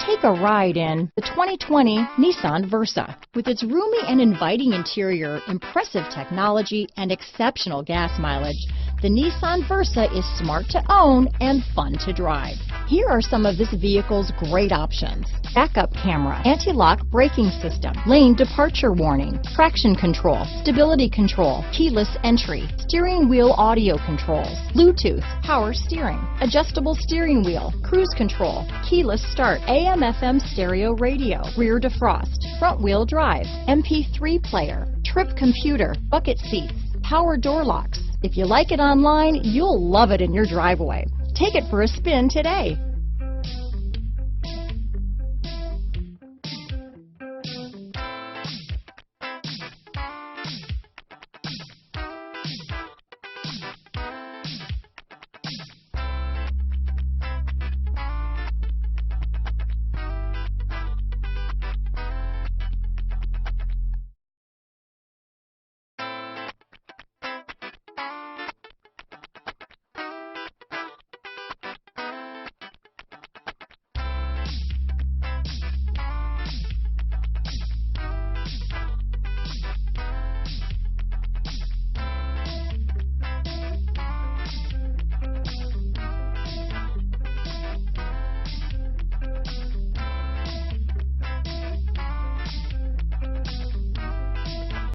Take a ride in the 2020 Nissan Versa. With its roomy and inviting interior, impressive technology, and exceptional gas mileage, the Nissan Versa is smart to own and fun to drive. Here are some of this vehicle's great options: backup camera, anti-lock braking system, lane departure warning, traction control, stability control, keyless entry, steering wheel audio controls, Bluetooth, power steering, adjustable steering wheel, cruise control, keyless start, AM/FM stereo radio, rear defrost, front wheel drive, MP3 player, trip computer, bucket seats, power door locks. If you like it online, you'll love it in your driveway. Take it for a spin today.